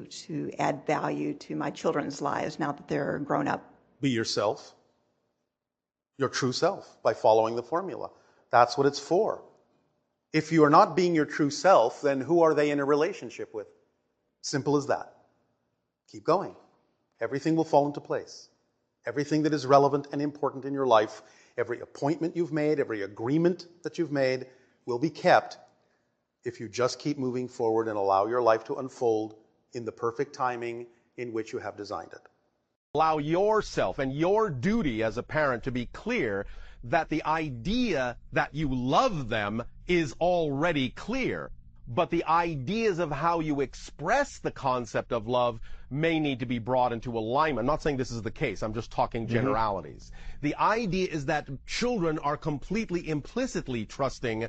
to add value to my children's lives now that they're grown up. Be yourself, your true self, by following the formula. That's what it's for. If you are not being your true self, then who are they in a relationship with? Simple as that. Keep going. Everything will fall into place. Everything that is relevant and important in your life, every appointment you've made, every agreement that you've made will be kept if you just keep moving forward and allow your life to unfold in the perfect timing in which you have designed it. Allow yourself and your duty as a parent to be clear that the idea that you love them is already clear, but the ideas of how you express the concept of love may need to be brought into alignment. I'm not saying this is the case. I'm just talking generalities. The idea is that children are completely implicitly trusting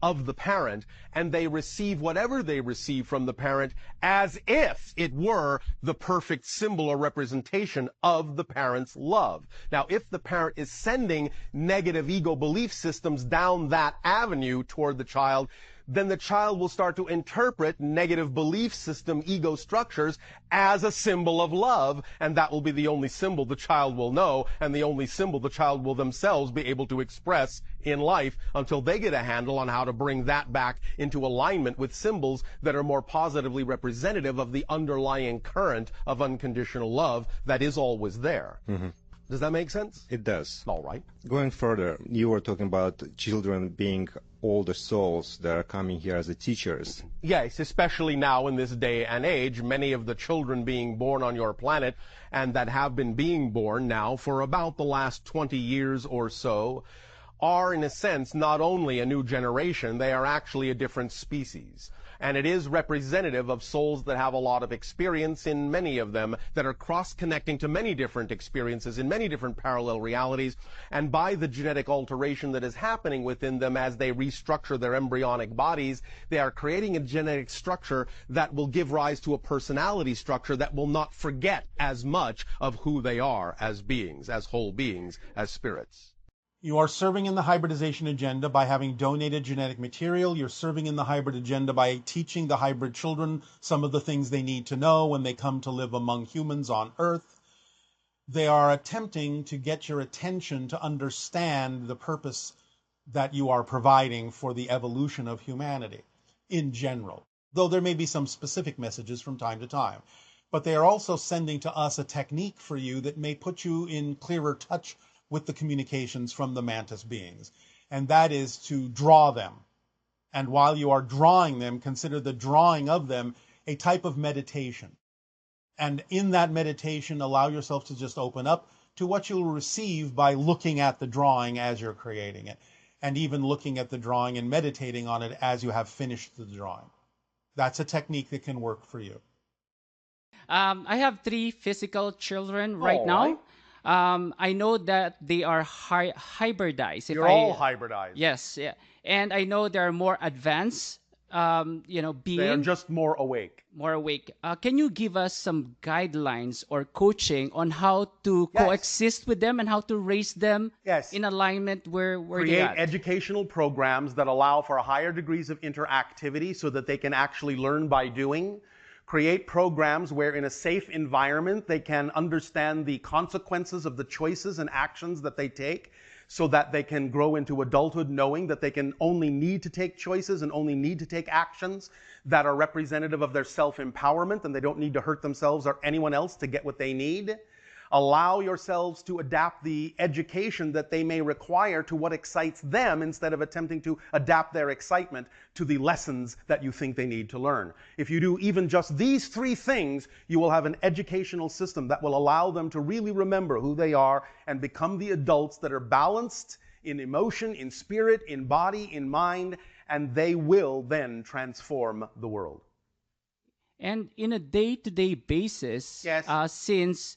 of the parent, and they receive whatever they receive from the parent as if it were the perfect symbol or representation of the parent's love. Now, if the parent is sending negative ego belief systems down that avenue toward the child, then the child will start to interpret negative belief system ego structures as a symbol of love, and that will be the only symbol the child will know, and the only symbol the child will themselves be able to express in life until they get a handle on how to bring that back into alignment with symbols that are more positively representative of the underlying current of unconditional love that is always there. Does that make sense? It does. All right. Going further, you were talking about children being older souls that are coming here as the teachers. Yes, especially now in this day and age, many of the children being born on your planet and that have been being born now for about the last 20 years or so are, in a sense, not only a new generation, they are actually a different species. And it is representative of souls that have a lot of experience in many of them, that are cross-connecting to many different experiences in many different parallel realities. And by the genetic alteration that is happening within them as they restructure their embryonic bodies, they are creating a genetic structure that will give rise to a personality structure that will not forget as much of who they are as beings, as whole beings, as spirits. You are serving in the hybridization agenda by having donated genetic material. You're serving in the hybrid agenda by teaching the hybrid children some of the things they need to know when they come to live among humans on Earth. They are attempting to get your attention to understand the purpose that you are providing for the evolution of humanity in general, though there may be some specific messages from time to time. But they are also sending to us a technique for you that may put you in clearer touch with the communications from the mantis beings, and that is to draw them. And while you are drawing them, consider the drawing of them a type of meditation. And in that meditation, allow yourself to just open up to what you'll receive by looking at the drawing as you're creating it, and even looking at the drawing and meditating on it as you have finished the drawing. That's a technique that can work for you. I have 3 physical children right now. I know that they are hybridized. You're all hybridized. Yes, yeah. And I know they're more advanced, being. They're just more awake. More awake. Can you give us some guidelines or coaching on how to coexist with them and how to raise them in alignment where Create educational programs that allow for higher degrees of interactivity so that they can actually learn by doing. Create programs where in a safe environment they can understand the consequences of the choices and actions that they take so that they can grow into adulthood knowing that they can only need to take choices and only need to take actions that are representative of their self-empowerment, and they don't need to hurt themselves or anyone else to get what they need. Allow yourselves to adapt the education that they may require to what excites them instead of attempting to adapt their excitement to the lessons that you think they need to learn. If you do even just these 3 things, you will have an educational system that will allow them to really remember who they are and become the adults that are balanced in emotion, in spirit, in body, in mind, and they will then transform the world. And in a day-to-day basis, since,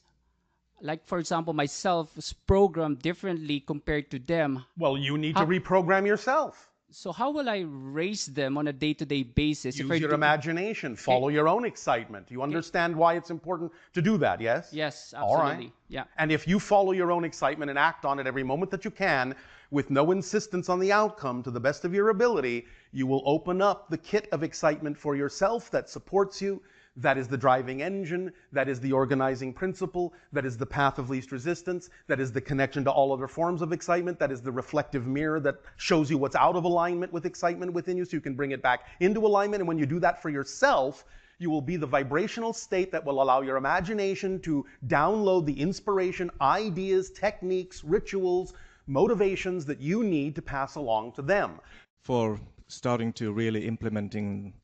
like, for example, myself is programmed differently compared to them. Well, you need to reprogram yourself. So how will I raise them on a day-to-day basis? Use your imagination. Follow your own excitement. You understand why it's important to do that, yes? Yes, absolutely. All right. Yeah. And if you follow your own excitement and act on it every moment that you can, with no insistence on the outcome to the best of your ability, you will open up the kit of excitement for yourself that supports you, That is the driving engine. That is the organizing principle. That is the path of least resistance. That is the connection to all other forms of excitement. That is the reflective mirror that shows you what's out of alignment with excitement within you so you can bring it back into alignment. And when you do that for yourself, you will be the vibrational state that will allow your imagination to download the inspiration, ideas, techniques, rituals, motivations that you need to pass along to them. For starting to really implementing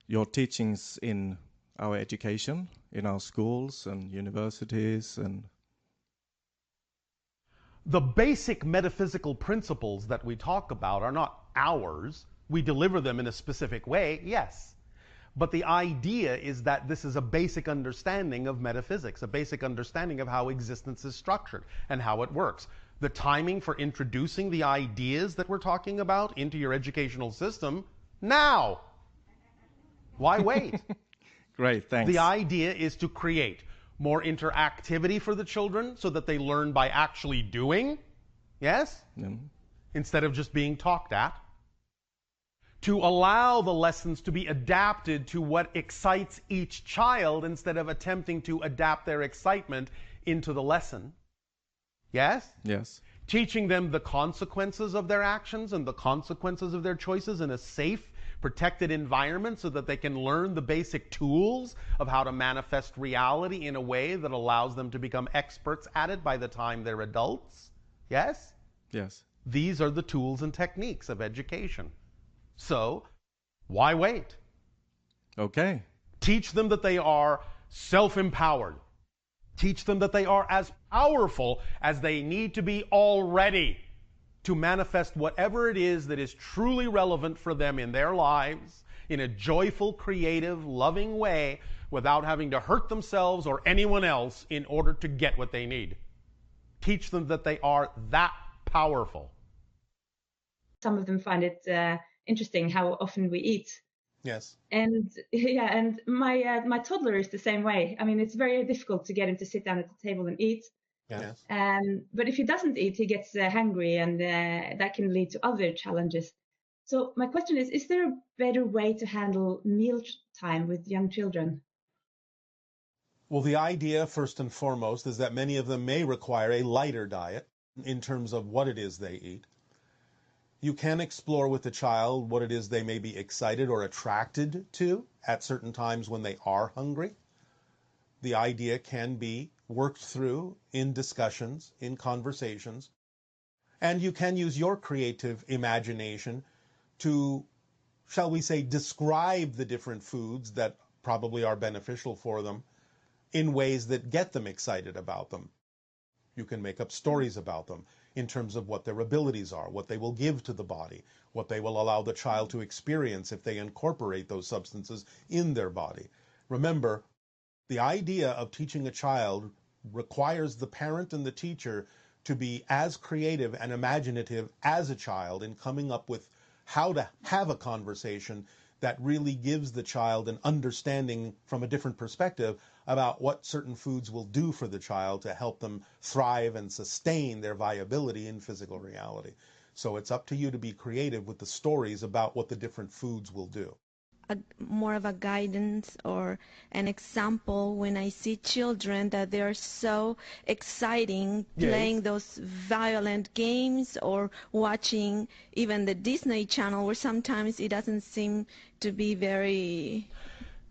your teachings in our education, in our schools and universities and... The basic metaphysical principles that we talk about are not ours. We deliver them in a specific way, yes. But the idea is that this is a basic understanding of metaphysics, a basic understanding of how existence is structured and how it works. The timing for introducing the ideas that we're talking about into your educational system, now. Why wait? Great, thanks. The idea is to create more interactivity for the children so that they learn by actually doing, yes? Instead of just being talked at. To allow the lessons to be adapted to what excites each child instead of attempting to adapt their excitement into the lesson. Yes? Yes. Teaching them the consequences of their actions and the consequences of their choices in a safe, protected environment so that they can learn the basic tools of how to manifest reality in a way that allows them to become experts at it by the time they're adults. Yes? Yes. These are the tools and techniques of education. So, why wait? Okay. Teach them that they are self-empowered. Teach them that they are as powerful as they need to be already to manifest whatever it is that is truly relevant for them in their lives in a joyful, creative, loving way without having to hurt themselves or anyone else in order to get what they need. Teach them that they are that powerful. Some of them find it interesting how often we eat. Yes. And yeah, and my toddler is the same way. I mean, it's very difficult to get him to sit down at the table and eat. Yes. But if he doesn't eat, he gets hungry, and that can lead to other challenges. So my question is there a better way to handle meal time with young children? Well, the idea, first and foremost, is that many of them may require a lighter diet in terms of what it is they eat. You can explore with the child what it is they may be excited or attracted to at certain times when they are hungry. The idea can be worked through in discussions, in conversations, and you can use your creative imagination to, shall we say, describe the different foods that probably are beneficial for them in ways that get them excited about them. You can make up stories about them in terms of what their abilities are, what they will give to the body, what they will allow the child to experience if they incorporate those substances in their body. Remember, the idea of teaching a child requires the parent and the teacher to be as creative and imaginative as a child in coming up with how to have a conversation that really gives the child an understanding from a different perspective about what certain foods will do for the child to help them thrive and sustain their viability in physical reality. So it's up to you to be creative with the stories about what the different foods will do. More of a guidance or an example when I see children that they are so exciting playing those violent games or watching even the Disney Channel where sometimes it doesn't seem to be very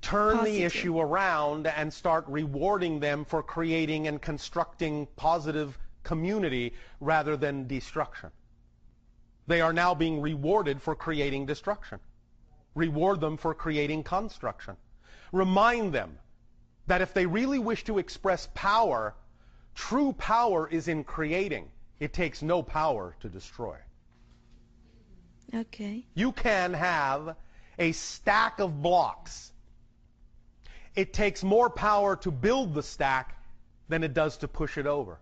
Turn positive. the issue around and start rewarding them for creating and constructing positive community rather than destruction. They are now being rewarded for creating destruction. Reward them for creating construction. Remind them that if they really wish to express power, true power is in creating. It takes no power to destroy. Okay. You can have a stack of blocks. It takes more power to build the stack than it does to push it over.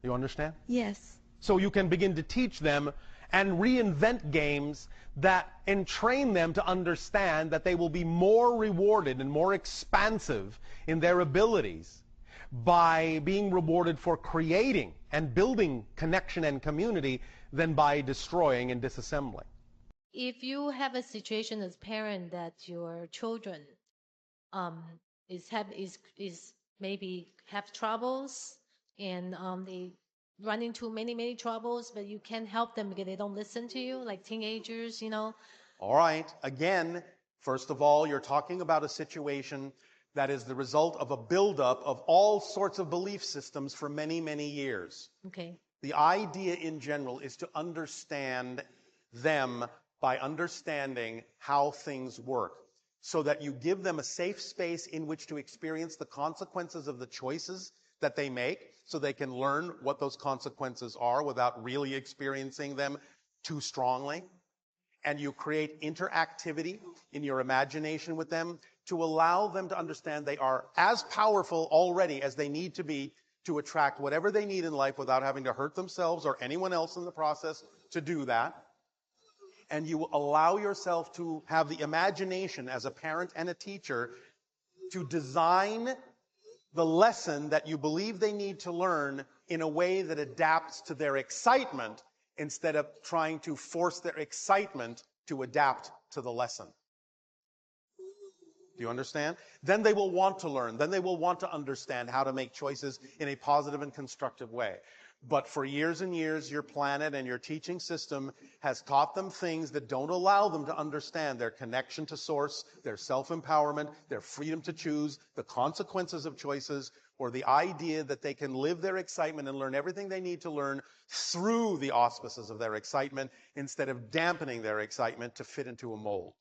You understand? Yes. So you can begin to teach them and reinvent games that entrain them to understand that they will be more rewarded and more expansive in their abilities by being rewarded for creating and building connection and community than by destroying and disassembling. If you have a situation as parent that your children is maybe have troubles, and they run into many troubles, but you can't help them because they don't listen to you, like teenagers, All right. Again, first of all, you're talking about a situation that is the result of a buildup of all sorts of belief systems for many years. Okay. The idea in general is to understand them by understanding how things work, so that you give them a safe space in which to experience the consequences of the choices that they make, so they can learn what those consequences are without really experiencing them too strongly. And you create interactivity in your imagination with them to allow them to understand they are as powerful already as they need to be to attract whatever they need in life without having to hurt themselves or anyone else in the process to do that. And you allow yourself to have the imagination as a parent and a teacher to design the lesson that you believe they need to learn in a way that adapts to their excitement, instead of trying to force their excitement to adapt to the lesson. Do you understand? Then they will want to learn. Then they will want to understand how to make choices in a positive and constructive way. But for years and years, your planet and your teaching system has taught them things that don't allow them to understand their connection to source, their self-empowerment, their freedom to choose, the consequences of choices, or the idea that they can live their excitement and learn everything they need to learn through the auspices of their excitement, instead of dampening their excitement to fit into a mold.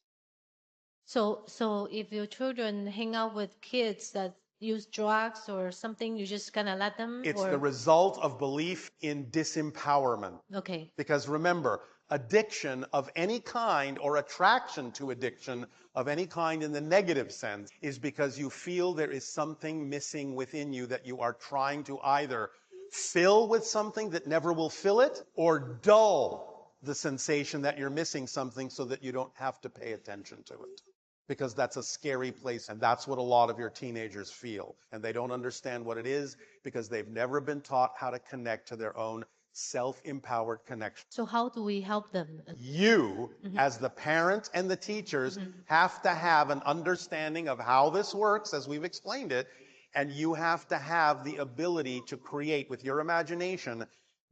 So if your children hang out with kids that use drugs or something, you just kind of let them? It's the result of belief in disempowerment. Okay. Because remember, addiction of any kind, or attraction to addiction of any kind in the negative sense, is because you feel there is something missing within you that you are trying to either fill with something that never will fill it, or dull the sensation that you're missing something so that you don't have to pay attention to it. Because that's a scary place, and that's what a lot of your teenagers feel. And they don't understand what it is because they've never been taught how to connect to their own self-empowered connection. So how do we help them? You, as the parent and the teachers, have to have an understanding of how this works, as we've explained it, and you have to have the ability to create, with your imagination,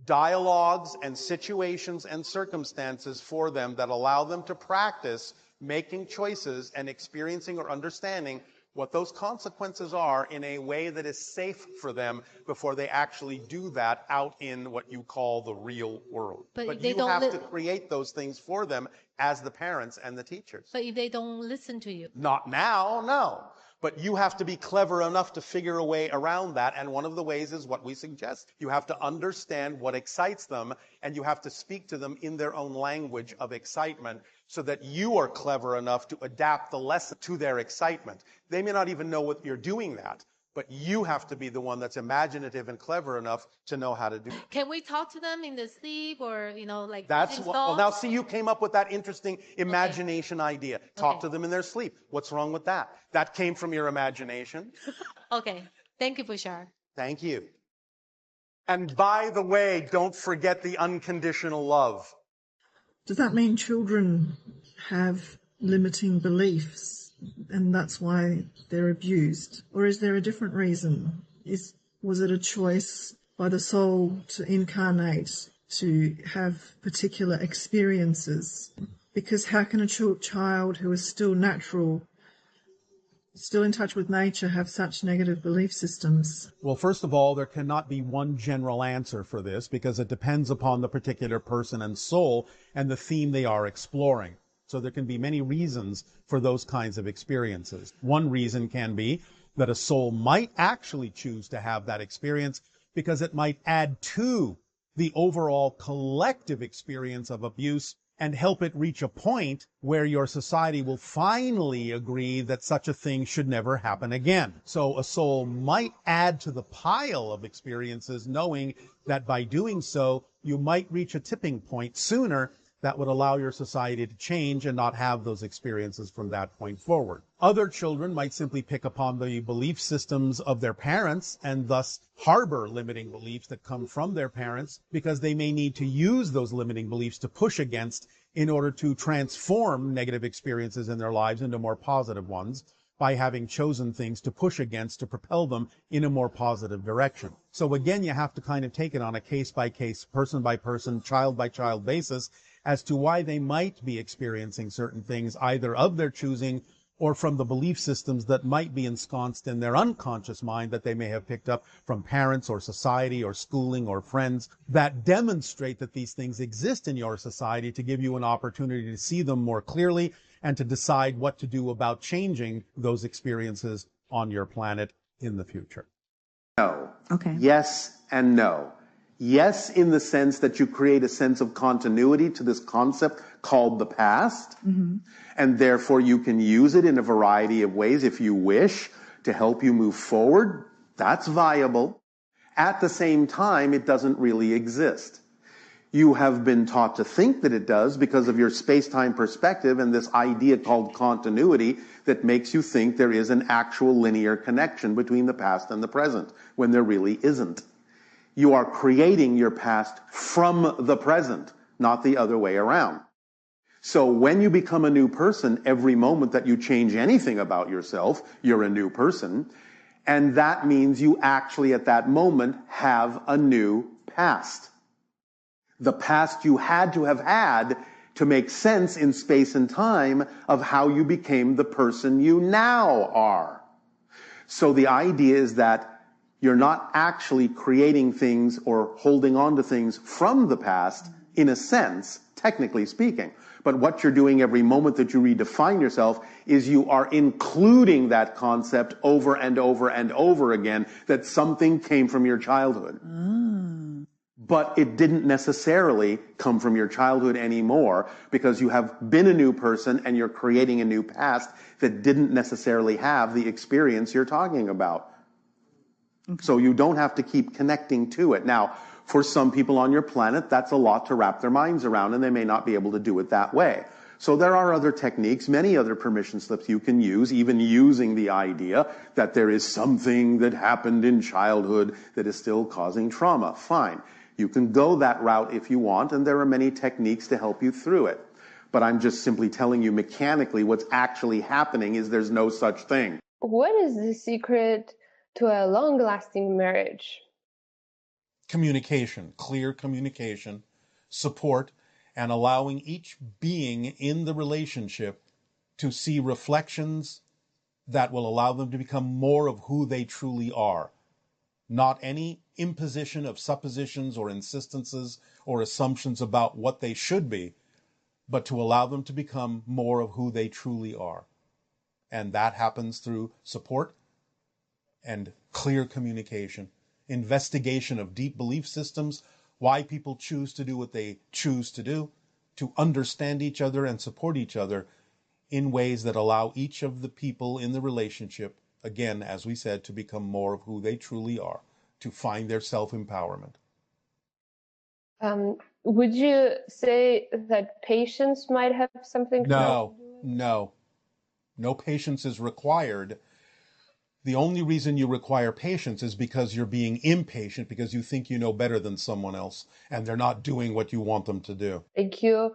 dialogues and situations and circumstances for them that allow them to practice making choices and experiencing or understanding what those consequences are in a way that is safe for them before they actually do that out in what you call the real world. But you have to create those things for them as the parents and the teachers. But if they don't listen to you? Not now, no. But you have to be clever enough to figure a way around that, and one of the ways is what we suggest. You have to understand what excites them, and you have to speak to them in their own language of excitement, so that you are clever enough to adapt the lesson to their excitement. They may not even know what you're doing that, but you have to be the one that's imaginative and clever enough to know how to do it. Can we talk to them in the sleep, or, like... That's what, well, now see, you came up with that interesting imagination idea. Talk to them in their sleep. What's wrong with that? That came from your imagination. Okay. Thank you, Bashar. Thank you. And by the way, don't forget the unconditional love. Does that mean children have limiting beliefs and that's why they're abused? Or is there a different reason? Was it a choice by the soul to incarnate, to have particular experiences? Because how can a child who is still natural, still in touch with nature, have such negative belief systems? Well, first of all, there cannot be one general answer for this, because it depends upon the particular person and soul and the theme they are exploring. So there can be many reasons for those kinds of experiences. One reason can be that a soul might actually choose to have that experience because it might add to the overall collective experience of abuse and help it reach a point where your society will finally agree that such a thing should never happen again. So a soul might add to the pile of experiences, knowing that by doing so, you might reach a tipping point sooner that would allow your society to change and not have those experiences from that point forward. Other children might simply pick upon the belief systems of their parents and thus harbor limiting beliefs that come from their parents, because they may need to use those limiting beliefs to push against in order to transform negative experiences in their lives into more positive ones. by having chosen things to push against to propel them in a more positive direction. So again, you have to kind of take it on a case-by-case, person-by-person, child-by-child basis as to why they might be experiencing certain things, either of their choosing or from the belief systems that might be ensconced in their unconscious mind that they may have picked up from parents or society or schooling or friends that demonstrate that these things exist in your society, to give you an opportunity to see them more clearly and to decide what to do about changing those experiences on your planet in the future. No. Okay. Yes and no. Yes, in the sense that you create a sense of continuity to this concept called the past, and therefore you can use it in a variety of ways if you wish to help you move forward. That's viable. At the same time, it doesn't really exist. You have been taught to think that it does because of your space-time perspective and this idea called continuity that makes you think there is an actual linear connection between the past and the present, when there really isn't. You are creating your past from the present, not the other way around. So when you become a new person, every moment that you change anything about yourself, you're a new person. And that means you actually at that moment have a new past. The past you had to have had to make sense in space and time of how you became the person you now are. So the idea is that you're not actually creating things or holding on to things from the past, in a sense, technically speaking. But what you're doing every moment that you redefine yourself is you are including that concept over and over and over again, that something came from your childhood. But it didn't necessarily come from your childhood anymore, because you have been a new person and you're creating a new past that didn't necessarily have the experience you're talking about. So you don't have to keep connecting to it. Now, for some people on your planet, that's a lot to wrap their minds around, and they may not be able to do it that way. So there are other techniques, many other permission slips you can use, even using the idea that there is something that happened in childhood that is still causing trauma. Fine. You can go that route if you want, and there are many techniques to help you through it. But I'm just simply telling you mechanically what's actually happening is there's no such thing. What is the secret to a long-lasting marriage? Communication, clear communication, support, and allowing each being in the relationship to see reflections that will allow them to become more of who they truly are. Not any imposition of suppositions or insistences or assumptions about what they should be, but to allow them to become more of who they truly are. And that happens through support and clear communication, investigation of deep belief systems, why people choose to do what they choose to do, to understand each other and support each other in ways that allow each of the people in the relationship, again, as we said, to become more of who they truly are, to find their self-empowerment. Would you say that patience might have something to do with it? No patience is required. The only reason you require patience is because you're being impatient, because you think you know better than someone else and they're not doing what you want them to do. Thank you.